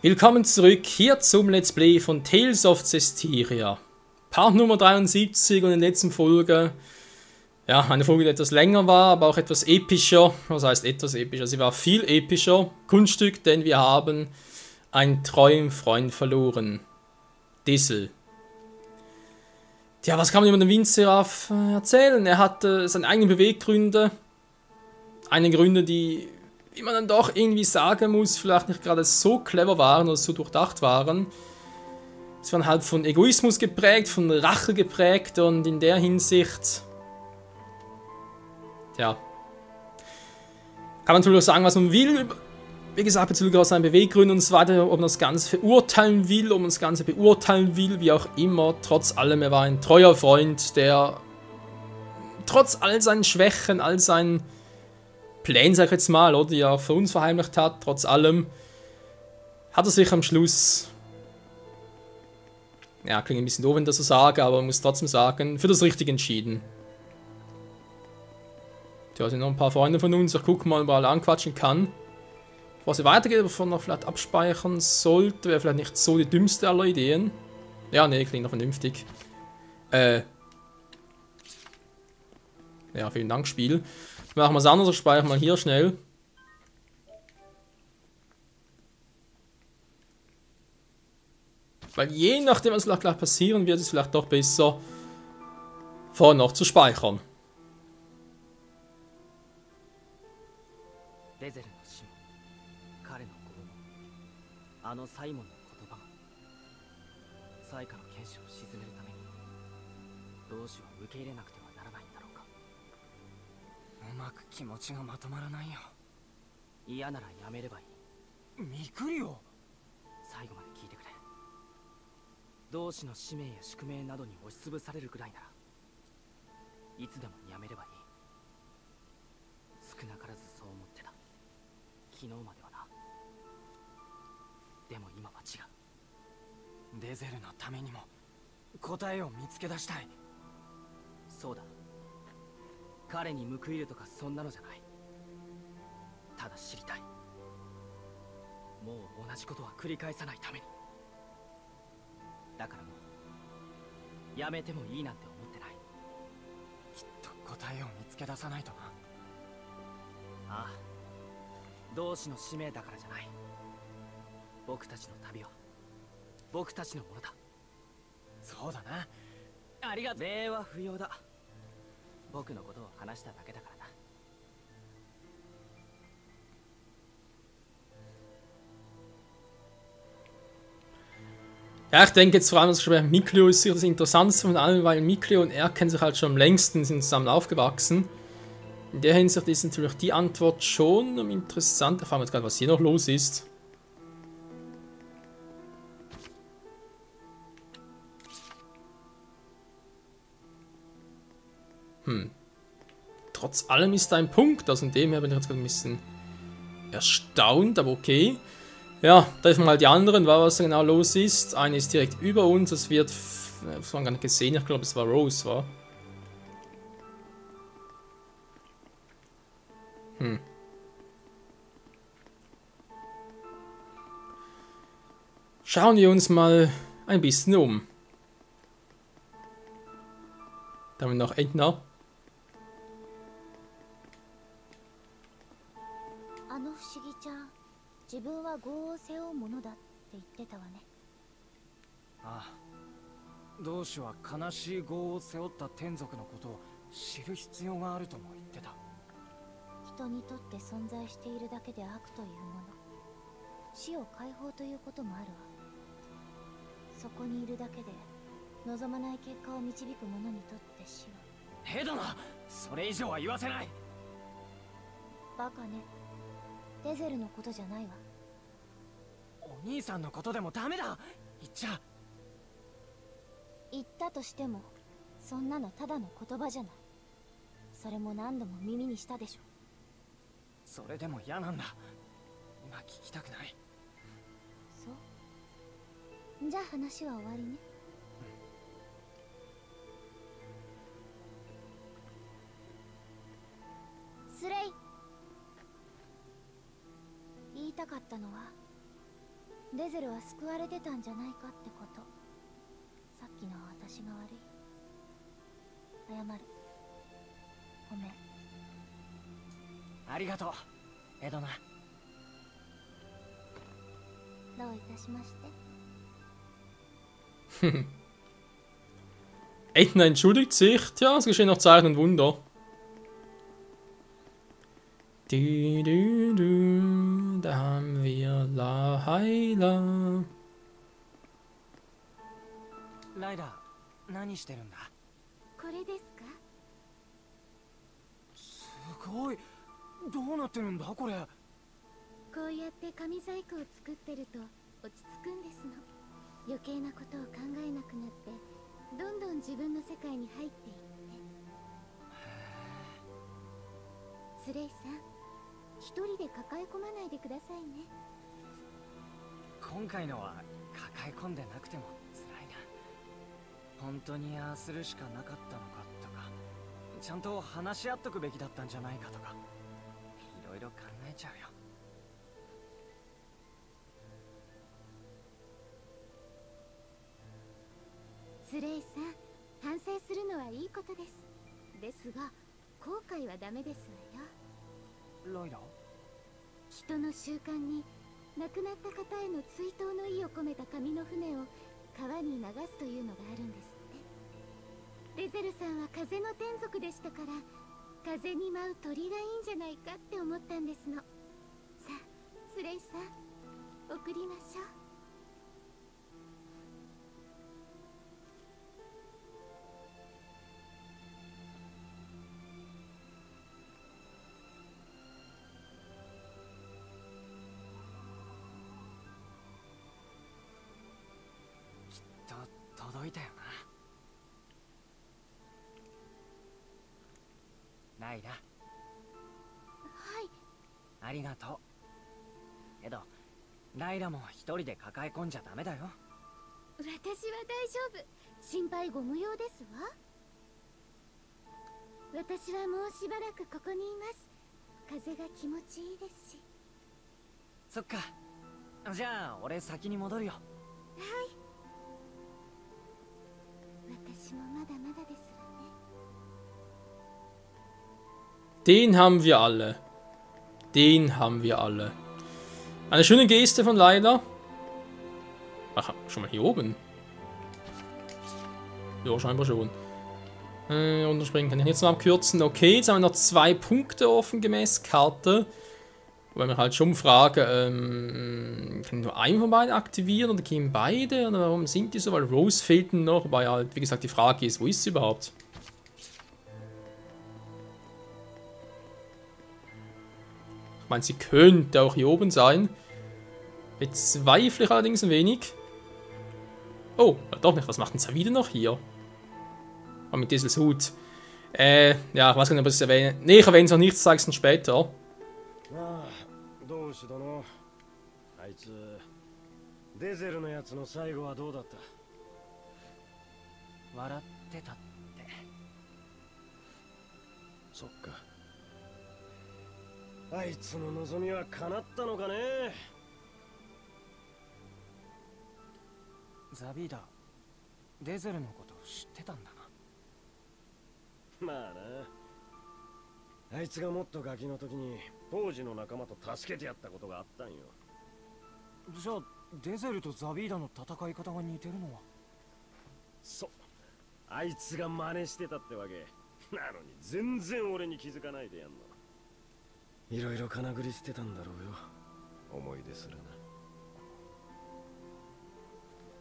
Willkommen zurück hier zum Let's Play von Tales of Zestiria. Part Nummer 73 und in der letzten Folge, ja, eine Folge, die etwas länger war, aber auch etwas epischer. Was heißt etwas epischer? Sie war viel epischer. Kunststück, denn wir haben einen treuen Freund verloren. Dissel. Tja, was kann man über den Windseraph erzählen? Er hatte seine eigenen Beweggründe. Einige Gründe, die, wie man dann doch irgendwie sagen muss, vielleicht nicht gerade so clever waren oder so durchdacht waren. Es waren halt von Egoismus geprägt, von Rache geprägt und in der Hinsicht, ja, kann man natürlich sagen, was man will. Wie gesagt, bezüglich aus seinen Beweggründen und so weiter, ob man das Ganze verurteilen will, ob man das Ganze beurteilen will, wie auch immer. Trotz allem, er war ein treuer Freund, der trotz all seinen Schwächen, all seinen Plänen, sag ich jetzt mal, oder, die er für uns verheimlicht hat, trotz allem, hat er sich am Schluss, ja, klingt ein bisschen doof, wenn ich das so sage, aber man muss trotzdem sagen, für das Richtige entschieden. Tja, sind noch ein paar Freunde von uns, ich gucke mal, ob er alle anquatschen kann. Was ich weitergeht, wovon er vielleicht abspeichern sollte, wäre vielleicht nicht so die dümmste aller Ideen. Ja, nee, klingt noch vernünftig. Ja, vielen Dank, Spiel. Machen wir es anders, ich speichere mal hier schnell. Weil je nachdem, was vielleicht gleich passieren wird, ist es vielleicht doch besser, vorher noch zu speichern. Ja, ich denke jetzt vor allem, dass Mikleo ist sicher das Interessanteste von allen, weil Mikleo und er kennen sich halt schon am längsten, sind zusammen aufgewachsen. In der Hinsicht ist natürlich die Antwort schon interessant. Erfahren wir jetzt gerade, was hier noch los ist. Trotz allem ist da ein Punkt, also in dem her bin ich jetzt gerade ein bisschen erstaunt, aber okay. Ja, treffen wir mal die anderen, was da genau los ist. Eine ist direkt über uns, das wird, das haben wir gar nicht gesehen, ich glaube es war Rose, war. Schauen wir uns mal ein bisschen um. Da haben wir noch Edna. デゼルは救われてたんじゃないかってこと。さっきのは私が悪い。謝る。ごめん。ありがとう、エドナ。どういたしまして。Edna entschuldigt sich. Tja, es geschehen noch Zeichen und Wunder. Da haben wir Laila. ライラ、何してるんだ？これですか？すごい。どうなってるんだこれ。こうやって紙細工を作ってると落ち着くんですの。余計なことを考えなくなってどんどん自分の世界に入っていって。スレイさん、一人で抱え込まないでくださいね。今回のは抱え込んでなくても辛いな。本当にああするしかなかったのかとか、ちゃんと話し合っとくべきだったんじゃないかとか、いろいろ考えちゃうよ。スレイさん、反省するのはいいことです。ですが、後悔はダメですわよ。ライラ？人の習慣に亡くなった方への追悼の意を込めた紙の船を川に流すというのがあるんですって。デゼルさんは風の天族でしたから、風に舞う鳥がいいんじゃないかって思ったんですの。さあ、スレイさん、送りましょう。届いたよな。ライラ。はい。ありがとう。けどライラも一人で抱え込んじゃダメだよ。私は大丈夫。心配ご無用ですわ。私はもうしばらくここにいます。風が気持ちいいですし。そっか。じゃあ俺先に戻るよ。はい。私もまだまだですわね。Den haben wir alle. Den haben wir alle. Eine schöne Geste von Laila. Ach, schon mal hier oben. Ja, scheinbar schon. Unterspringen kann ich jetzt noch abkürzen. Okay, jetzt haben wir noch 2 Punkte offen gemäß Karte. Wobei wir halt schon fragen, kann ich nur einen von beiden aktivieren oder gehen beide? Oder warum sind die so? Weil Rose fehlt noch, weil halt, wie gesagt, die Frage ist, wo ist sie überhaupt? Ich meine, sie könnte auch hier oben sein. Bezweifle ich allerdings ein wenig. Oh, doch nicht, was macht denn Zavide noch hier? Oh, mit Diesels Hut. Ja, ich weiß gar nicht, ob ich es erwähne. Nee, ich erwähne es noch nicht, das zeige ich dann später. どうし殿、あいつデゼルのやつの最後はどうだった？笑ってたって。そっか。あいつの望みは叶ったのかね。ザビーダ、デゼルのこと知ってたんだな。まあな。あいつがもっとガキの時に当時の仲間と助けてやったことがあったんよ。じゃあデゼルとザビーダの戦い方が似てるのは？そう、あいつが真似してたってわけ。なのに全然俺に気づかないでやんの。いろいろ金繰り捨てたんだろうよ、思い出するな。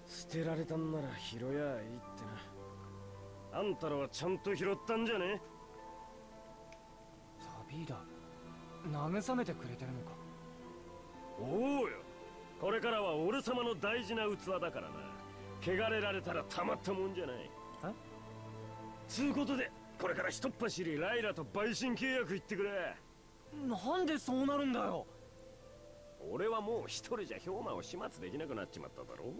捨てられたんなら拾やあいいってな。あんたらはちゃんと拾ったんじゃね？ザビーダ、慰めてくれてるのか？おうよ、これからは俺様の大事な器だからな。汚れられたらたまったもんじゃない。え？つうことでこれからひとっ走りライラと陪審契約言ってくれ。なんでそうなるんだよ。俺はもう一人じゃ氷馬を始末できなくなっちまっただろう。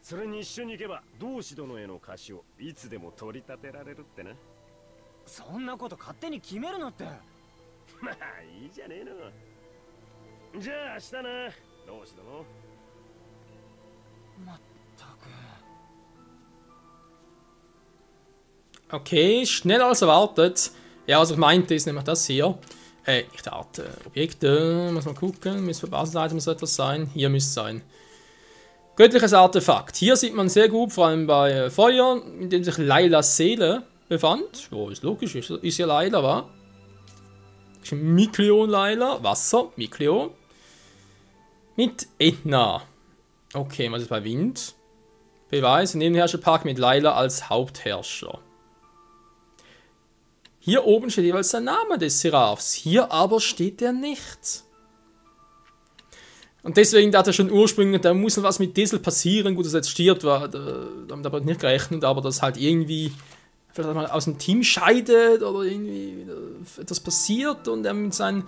それに一緒に行けば同志殿への貸しをいつでも取り立てられるってな。そんなこと勝手に決めるなって。まあいいじゃねえの。じゃあ明日な、同志殿。Okay, schneller als erwartet. Ja, also ich meinte, ist nämlich das hier. Ich dachte, Objekte, muss man gucken, müsste für Basisleiter so etwas sein. Hier müsste es sein. Göttliches Artefakt. Hier sieht man sehr gut, vor allem bei Feuer, in dem sich Laylas Seele befand. Oh, ist logisch, ist ja Layla, wa? Ist ein Mikleon Layla. Wasser, Mikleon. Mit Etna. Okay, was ist bei Wind? Beweis, Nebenherrscherpakt mit Layla als Hauptherrscher. Hier oben steht jeweils der Name des Seraphs. Hier aber steht der nicht. Und deswegen dachte er schon ursprünglich, da muss noch was mit Diesel passieren. Gut, dass er jetzt stirbt, damit habe ich nicht gerechnet, aber dass halt irgendwie vielleicht mal aus dem Team scheidet oder irgendwie etwas passiert und er mit seine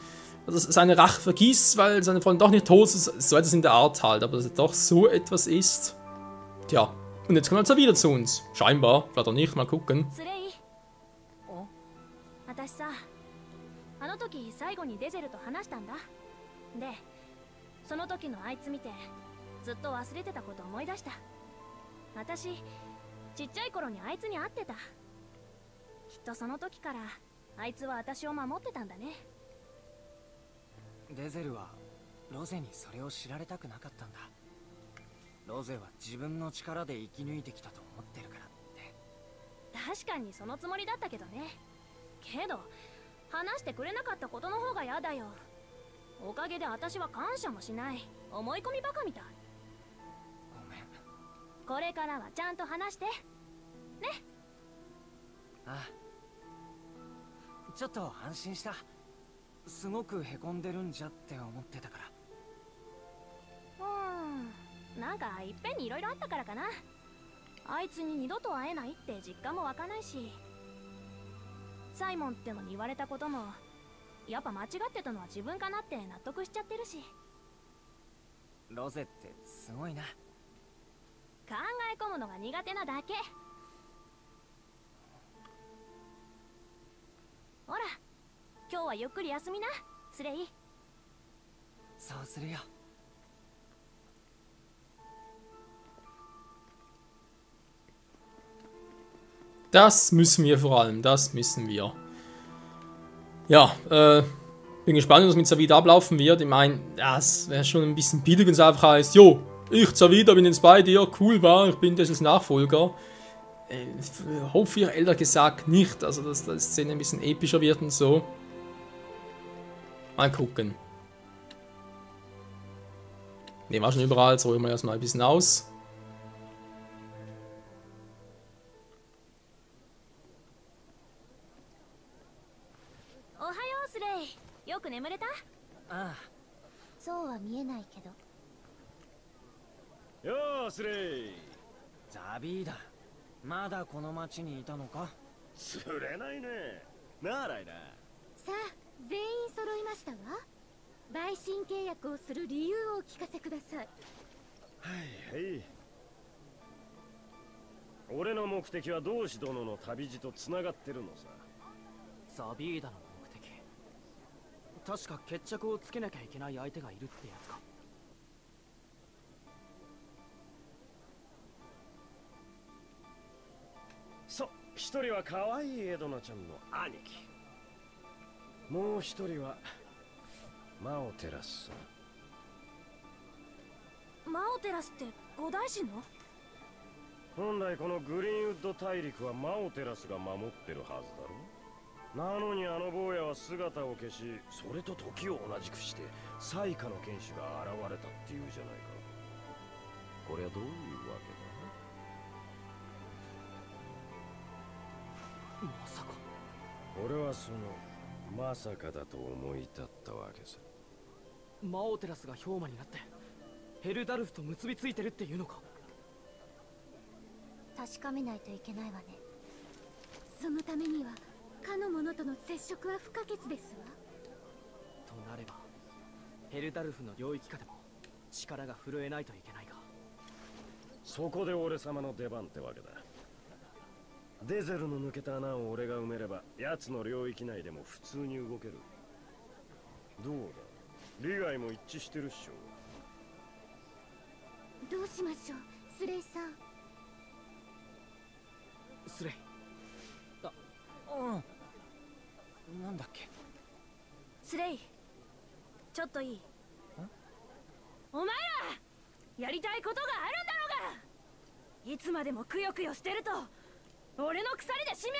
Rache vergisst, weil seine Freundin doch nicht tot ist. So etwas in der Art halt, aber dass es doch so etwas ist. Tja, und jetzt kommt er also wieder zu uns. Scheinbar, vielleicht auch nicht, mal gucken. 私さ、あの時最後にデゼルと話したんだ。で、その時のあいつ見てずっと忘れてたこと思い出した。私、ちっちゃい頃にあいつに会ってた。きっとその時からあいつは私を守ってたんだね。デゼルはロゼにそれを知られたくなかったんだ。ロゼは自分の力で生き抜いてきたと思ってるからって。確かにそのつもりだったけどね。けど話してくれなかったことの方が嫌だよ。おかげで私は感謝もしない。思い込みバカみたい。ごめん。これからはちゃんと話してね。ああ、ちょっと安心した。すごくへこんでるんじゃって思ってたから。なんかいっぺんにいろいろあったからかな。あいつに二度と会えないって実感も湧かないし、サイモンってのに言われたこともやっぱ間違ってたのは自分かなって納得しちゃってるし。ロゼってすごいな。考え込むのが苦手なだけ。ほら、今日はゆっくり休みな、スレイ。そうするよ。Das müssen wir vor allem, das müssen wir. Ja, bin gespannt, wie das mit Zavida ablaufen wird. Ich meine, ja, es wäre schon ein bisschen billig, wenn es einfach heißt, jo, ich Zavida bin jetzt bei dir, cool war, ich bin Dezels Nachfolger. Hoffe ich ehrlich gesagt nicht, also dass die Szene ein bisschen epischer wird und so. Mal gucken. Ne, war schon überall, jetzt räumen wir erstmal ein bisschen aus. Slay、よく眠れた？ああ。そうは見えないけど。よースレイ。ザビーだ。まだこの町にいたのか？釣れないね。なあライダー。さあ、全員揃いましたわ。陪審契約をする理由をお聞かせください。はいはい。俺の目的は同志殿の旅路とつながってるのさ。ザビーダの目的。確か決着をつけなきゃいけない相手がいるってやつか。そう、一人は可愛いエドナちゃんの兄貴。もう一人はマオテラス。マオテラスって五大神の？本来このグリーンウッド大陸はマオテラスが守ってるはずだろ。なのにあの坊やは姿を消し、それと時を同じくして最下の剣士が現れたっていうじゃないか。これはどういうわけだ？まさか。俺はそのまさかだと思い立ったわけさ。マオテラスが氷魔になってヘルダルフと結びついてるっていうのか。確かめないといけないわね。そのためにはかの者との接触は不可欠ですわ。となればヘルダルフの領域下でも力が震えないといけないか。そこで俺様の出番ってわけだ。デゼルの抜けた穴を俺が埋めれば奴の領域内でも普通に動ける。どうだ、利害も一致してるっしょ。どうしましょう、スレイさん。スレイ。なんだっけ。スレイ、ちょっといい？お前らやりたいことがあるんだろうが。いつまでもくよくよしてると俺の鎖で締め上げる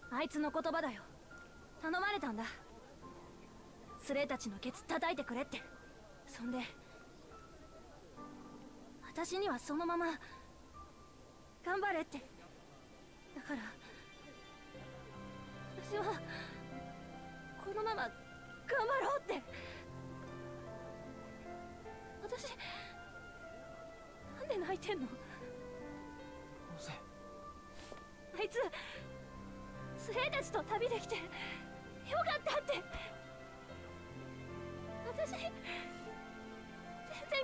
ぞ。あいつの言葉だよ。頼まれたんだ。スレイたちのケツ叩いてくれって。そんで私にはそのまま頑張れって。だから私はこのまま頑張ろうって。私なんで泣いてんの？あいつスレイたちと旅できてよかったって。私全然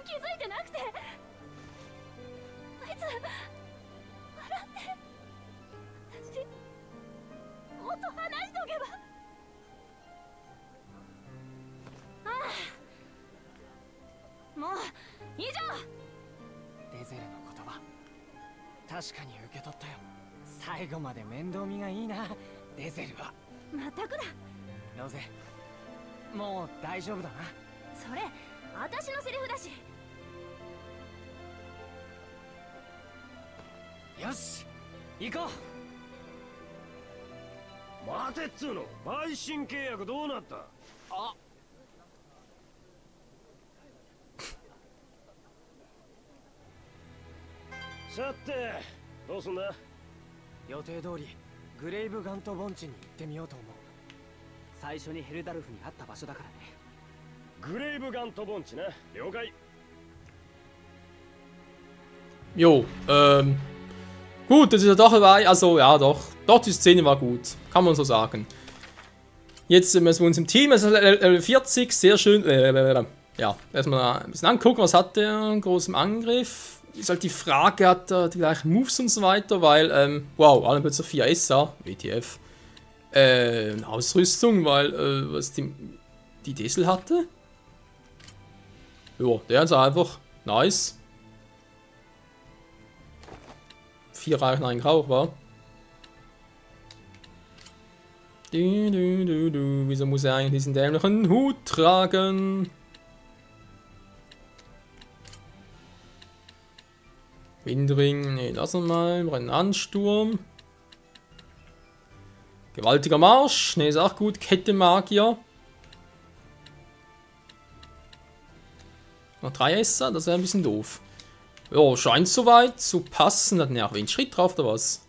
気づいてなくて。あいつ笑って私もっと話しておけば。ああ、もう以上。デゼルの言葉確かに受け取ったよ。最後まで面倒見がいいなデゼルは。まったくだ。ロゼ、もう大丈夫だな。それ私のセリフだし。よし行こう。待てっつうの。陪審契約どうなった？あ、さてどうすんだ？予定通りグレイブガント盆地に行ってみようと思う。最初にヘルダルフに会った場所だからね。グレイブガント盆地な。了解。Jo, gut, das ist ja doch dabei. Also, ja, doch. Doch, die Szene war gut. Kann man so sagen. Jetzt sind wir uns im Team. Also, Level 40, sehr schön. Ja, erstmal ein bisschen angucken, was hat der groß im Angriff. Ist halt die Frage, hat er die gleichen Moves und so weiter, weil, wow, alle plötzlich 4 SA, WTF. Eine Ausrüstung, weil, was die Dessel hatte. Ja, der ist einfach nice. 4 reichen eigentlich auch, wa? Wieso muss er eigentlich diesen dämlichen Hut tragen? Windring, ne, lassen wir mal. Rennen-Ansturm. Gewaltiger Marsch, ne, ist auch gut. Kette Magier. Noch 3 Esser, das wäre ein bisschen doof. Ja, scheint soweit zu passen. Hat er auch wenig Schritt drauf, oder was?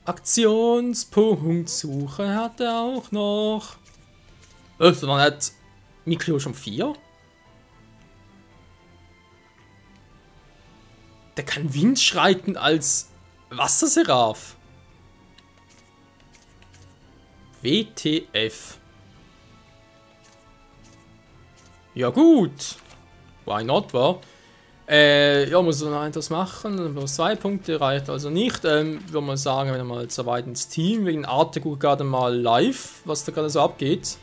Aktionspunktsuche hat er auch noch. Man hat Miklo schon 4. Der kann Wind schreiten als Wasserseraph. WTF. Ja gut. Why not, wa? Ja, muss man noch etwas machen. Bloß 2 Punkte reicht also nicht. Würde man sagen, wenn wir mal so weit ins Team. Wegen Artegu gerade mal live, was da gerade so abgeht.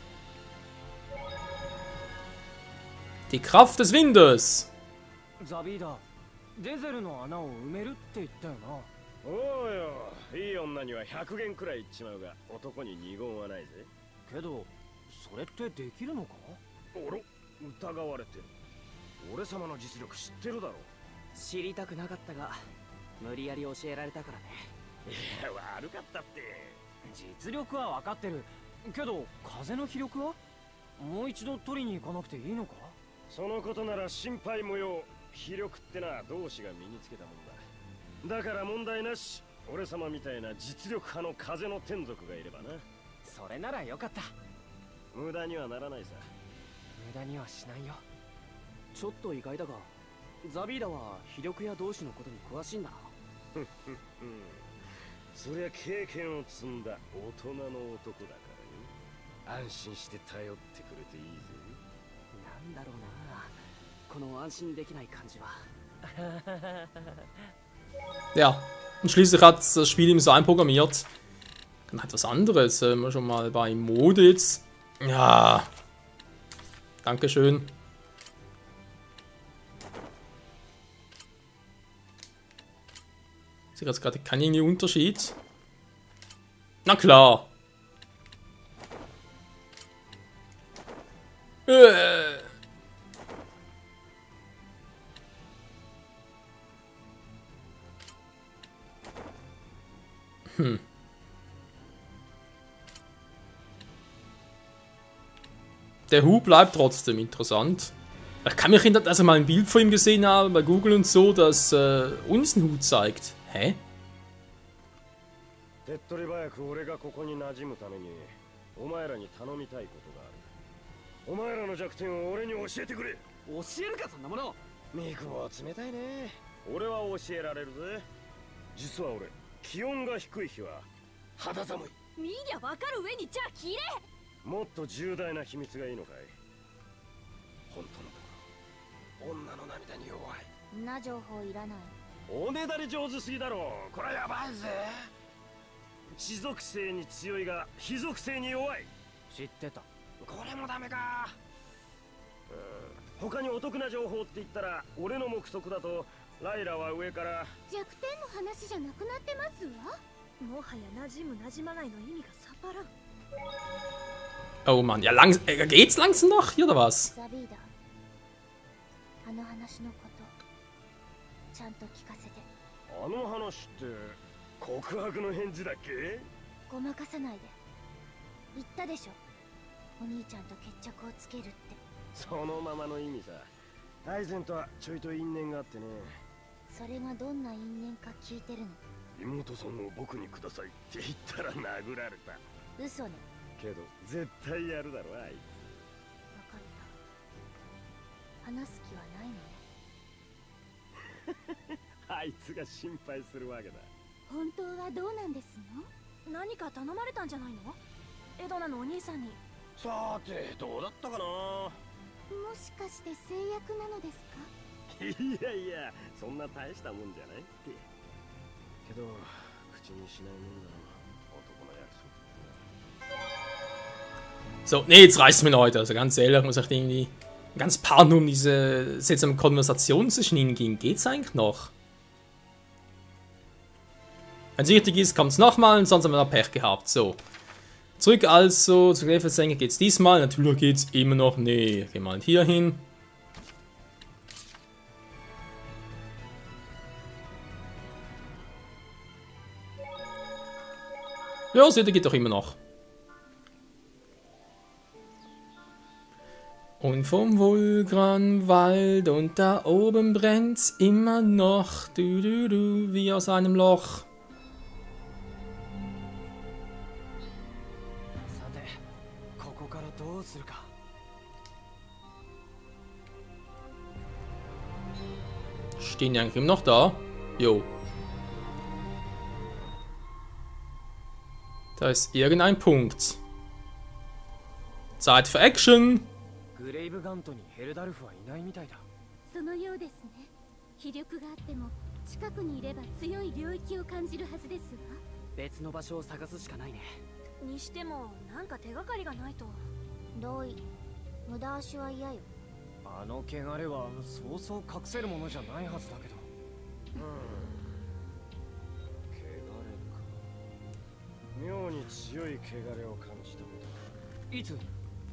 Die Kraft des Windes. Zabida, デゼルの穴を埋めるって言ったよな。おうよ、いい女には100元くらいいっちまうが、男に二言はないぜ。けど、それってできるのか？おろ、疑われてる。俺様の実力知ってるだろ。知りたくなかったが、無理やり教えられたからね。いや、悪かったって。実力は分かってる。けど、風の気力は？もう一度取りに行かなくていいのか？そのことなら心配無用。気力ってな、同志が身につけたもんだ。だから問題なし。俺様みたいな実力派の風の天族がいればな。それならよかった。無駄にはならないさ。無駄にはしないよ。ちょっと意外だが、ザビーダは非力や同志のことに詳しいんだな。そりゃ経験を積んだ大人の男だからね。安心して頼ってくれていいぜ。なんだろうな、この安心できない感じは。Ja, und schließlich hat das Spiel ihm so einprogrammiert. Dann halt was anderes. Wir schon mal bei Mode jetzt. Ja. Dankeschön. Ist jetzt gerade kein irgendwie Unterschied. Na klar. Der Hub bleibt trotzdem interessant. Ich kann mich erinnern, dass ich mal ein Bild von ihm gesehen habe bei Google und so, das uns einen Hut zeigt. Hä? 手っ取り早く俺がここに馴染むためにお前らに頼みたいことがある。お前らの弱点を俺に教えてくれ。教えるかそんなもの。ミクは冷たいね。俺は教えられるぜ。実は俺気温が低い日は肌寒い。見りゃわかる上にじゃあ切れ。もっと重大な秘密がいいのかい。本当のところ女の涙に弱い。んな情報いらない。おねだり上手すぎだろ。これやばいぜ。地属性に強いが非属性に弱い。知ってた。これもダメか。他にお得な情報って言ったら俺の目測だとライラは上から弱点の話じゃなくなってますわ。もはや馴染む馴染まないの意味がさっぱらん。Oh Mann, ja geht's langsam noch hier oder was? ザビーダ、あの話のことちゃんと聞かせて。あの話って告白の返事だっけ。ごまかさないで。言ったでしょ、お兄ちゃんと決着をつけるって。そのままの意味さ。アイゼンとはちょいと因縁があってね。それがどんな因縁か聞いてるの。妹さんを僕にくださいって言ったら殴られた。嘘ね。けど絶対やるだろあい。分かった。話す気はないのね。あいつが心配するわけだ。本当はどうなんですの。何か頼まれたんじゃないの？エドナのお兄さんに。さてどうだったかな。もしかして制約なのですか。いやいや、そんな大したもんじゃないって。けど口にしないもんだろ、男の約束。So, nee, jetzt reicht's mir Leute. Also ganz ehrlich, muss ich irgendwie ganz paar nur um diese seltsame Konversation zwischen ihnen gehen. Geht's eigentlich noch? Wenn es wichtig ist, kommt's nochmal und sonst haben wir noch Pech gehabt. So. Zurück also zur Gräfelsänger geht's diesmal. Natürlich geht's immer noch. Nee, gehen wir halt hier hin. Ja, seht ihr, geht doch immer noch. Und vom Vulgranwald und da oben brennt's immer noch, wie aus einem Loch. さて、ここからどうするか。Stehen die eigentlich immer noch da? Jo. Da ist irgendein Punkt. Zeit für Action! グレイブガントにヘルダルフはいないみたいだ。そのようですね。気力があっても近くにいれば強い領域を感じるはずですわ。別の場所を探すしかないね。にしてもなんか手がかりがないと。同意。無駄足は嫌よ。あの汚れはそうそう隠せるものじゃないはずだけど。汚れか。妙に強い汚れを感じたこと。いつ？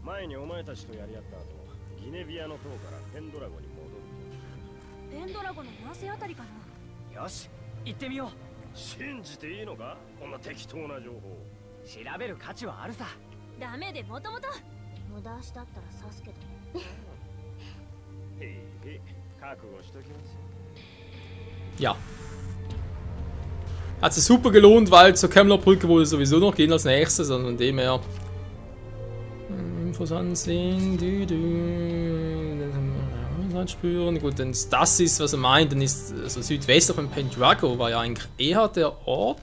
前にお前たちとやり合った後、ギネビアの塔からペンドラゴに戻る。ペンドラゴの南西あたりかな。よし、行ってみよう。信じていいのか、こんな適当な情報。調べる価値はあるさ。ダメでもともと。無駄足だったら刺すけどね。へいへい、覚悟しときます。 Ja. Hat sich super gelohnt, weil zur Kemmlerbrücke wohl sowieso noch gehen als nächstes, also von dem her. Infos ansehen, spüren. Gut, wenn es das ist, was er meint, dann ist also südwestlich von Pendrago war ja eigentlich eher der Ort,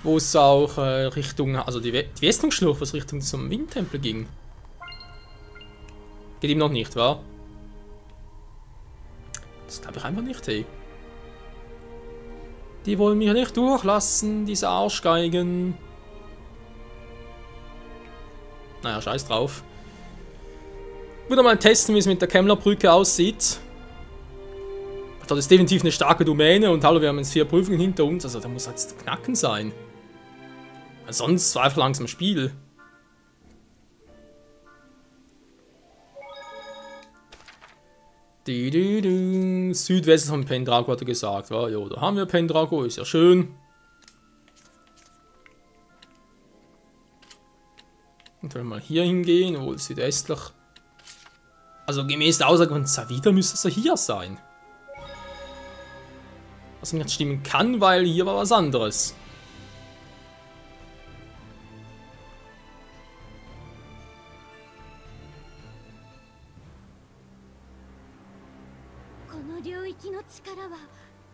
wo es auch Richtung, also die Westungsschlucht, was Richtung zum Windtempel ging. Geht ihm noch nicht, wahr? Das glaube ich einfach nicht, hey. Die wollen mich nicht durchlassen, diese Arschgeigen. Naja, scheiß drauf. Wieder mal testen, wie es mit der Kemmlerbrücke aussieht. Das ist definitiv eine starke Domäne und hallo, wir haben jetzt 4 Prüfungen hinter uns, also da muss jetzt knacken sein. Sonst war einfach langsam Spiel. Südwesten von Pendrago hat er gesagt. Ja, da haben wir Pendrago, ist ja schön. Und wenn wir mal hier hingehen, wohl südöstlich. Also gemäß der Aussage von Zavida müsste es ja hier sein. Was nicht stimmen kann, weil hier war was anderes.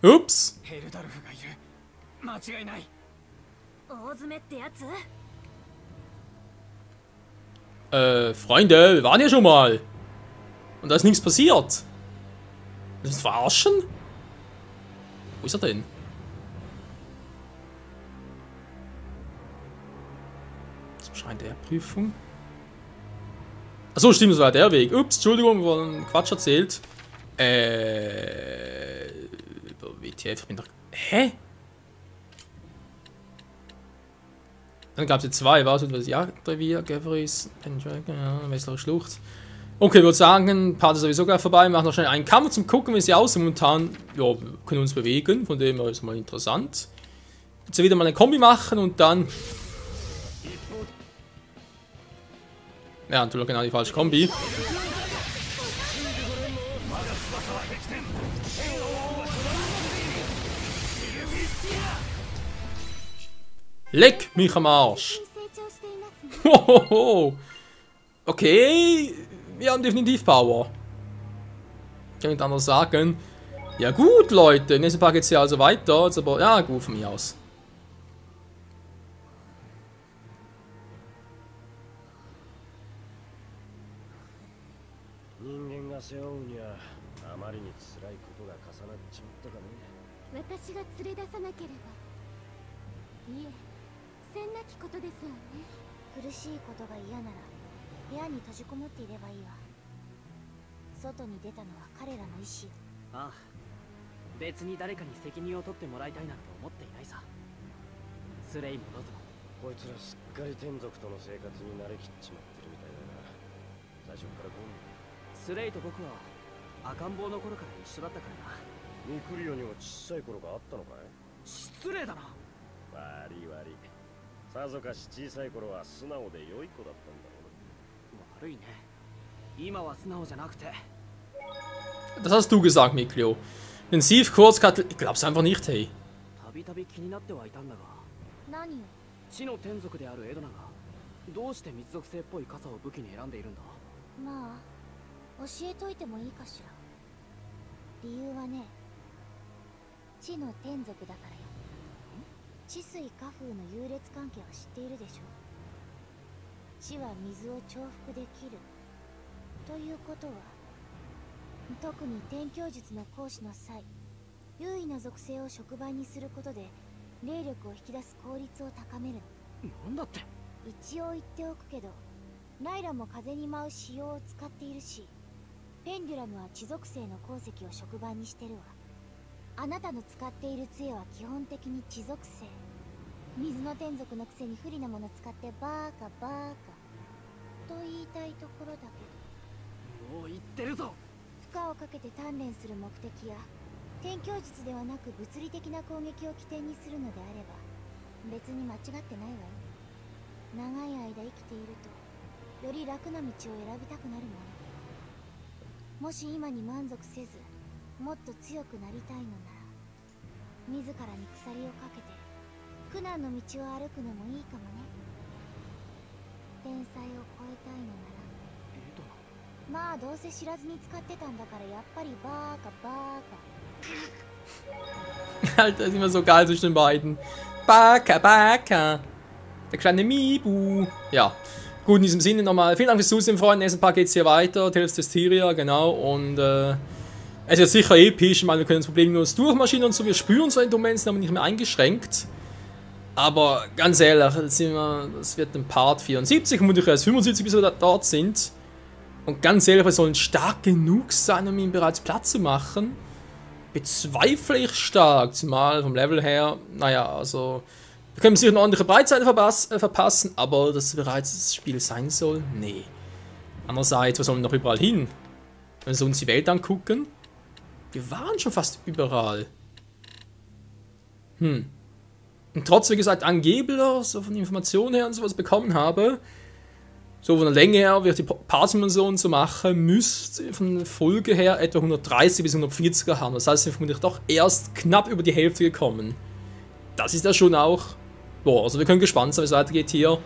Ups. ヘルダルフがいる。間違いない。大詰めってやつ？ Freunde, wir waren hier schon mal. Und da ist nichts passiert. Das ist verarschen? Wo ist er denn? Zum Schein der Prüfung. Achso, stimmt, das war der Weg. Ups, Entschuldigung, wir haben Quatsch erzählt. Über WTF, ich bin doch... Hä? Dann gab es jetzt 2, was? Das Jagdrevier, Gevris, Pendragon, ja, Westliche Schlucht. Okay, ich würde sagen, Part ist sowieso gleich vorbei. Wir machen noch schnell einen Kampf zum gucken, wie sie aussehen. Momentan, ja, wir können uns bewegen, von dem her ist mal interessant. Jetzt wieder mal eine Kombi machen und dann... Ja, natürlich genau die falsche Kombi. Leck mich am Arsch. Hohoho. Okay, wir haben definitiv Power. Kann ich anders sagen. Ja gut, Leute. Nächsten Part geht es ja also weiter. Jetzt aber, ja gut, von mir aus. 背負うにはあまりに辛いことが重なっちまったかね。私が連れ出さなければ。いえ、せんなきことですわね。苦しいことが嫌なら部屋に閉じこもっていればいいわ。外に出たのは彼らの意思よ。ああ、別に誰かに責任を取ってもらいたいなんて思っていないさ。スレイもロズも。こいつらすっかり天族との生活に慣れきっちまってるみたいだな。最初からゴン。スレイと僕は赤ん坊の頃から一緒だったからな。ミクリオには小さい頃があったのかい？失礼だな。悪い悪い。さぞかし小さい頃は素直で良い子だったんだろうな。悪いね。今は素直じゃなくて。Das hast du gesagt, Miklio. Intensiv, kurz, ich glaub's einfach nicht, hey. たびたび気になってはいたんだが。何よ。地の天族であるエドナがどうして密属性っぽい傘を武器に選んでいるんだ。まあ。教えといてもいいかしら。理由はね、地の天族だからよ。地水火風の優劣関係は知っているでしょ。地は水を重複できるということは、特に天鏡術の行使の際、優位な属性を触媒にすることで霊力を引き出す効率を高める。なんだって。一応言っておくけど、ライラも風に舞う仕様を使っているし、ペンデュラムは地属性の鉱石を触媒にしてるわ。あなたの使っている杖は基本的に地属性。水の天族のくせに不利なもの使ってバーカバーカと言いたいところだけど。もう言ってるぞ。負荷をかけて鍛錬する目的や天鏡術ではなく物理的な攻撃を起点にするのであれば別に間違ってないわよ。長い間生きているとより楽な道を選びたくなるもの。もし今に満足せずもっと強くなりたいのなら自らに鎖をかけて苦難の道を歩くのもいいかもね。天才を超えたいのなら。まあどうせ知らずに使ってたんだからやっぱりバーカバーカ。Alter, ist immer so geil zwischen den beiden. Baka, Baka. Der kleine Mibu. Ja. Gut, in diesem Sinne nochmal. Vielen Dank fürs Zusehen, Freunde. Im nächsten Part geht es hier weiter. Tales of Styria, genau. Und es ist sicher episch. Ich meine, wir können das problemlos durchmaschinen und so. Wir spüren so in Domains, sind aber nicht mehr eingeschränkt. Aber ganz ehrlich, das wird ein Part 74. Vermutlich erst 75, bis wir dort sind. Und ganz ehrlich, wir sollen stark genug sein, um ihm bereits Platz zu machen. bezweifle ich stark, zumal vom Level her, naja, also, wir können sicher eine ordentliche Breitseite verpassen, aber dass es bereits das Spiel sein soll, nee. Andererseits, was sollen wir noch überall hin? Wenn wir uns die Welt angucken, wir waren schon fast überall. Und trotz, wie gesagt, angeblich, so von Informationen her und sowas bekommen habe, so von der Länge her, wie ich die Parsimulation so mache, müsste von der Folge her etwa 130 bis 140er haben. Das heißt, wir sind vermutlich doch erst knapp über die Hälfte gekommen. Das ist ja schon auch, boah, also wir können gespannt sein, wie es weitergeht hier.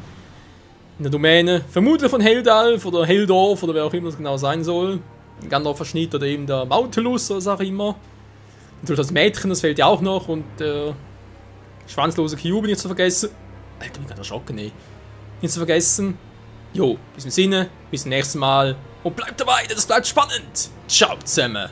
In der Domäne, vermutlich von Heldalf oder Heldorf oder wer auch immer das genau sein soll. Ein Gandalfer Schnitt oder eben der Mautilus oder was auch immer. Natürlich das Mädchen, das fehlt ja auch noch und der schwanzlose Kyubi nicht zu vergessen. Alter, ich bin gerade erschrocken, ey. Nicht zu vergessen. Jo, in diesem Sinne, bis zum nächsten Mal und bleibt dabei, denn es bleibt spannend. Ciao zusammen.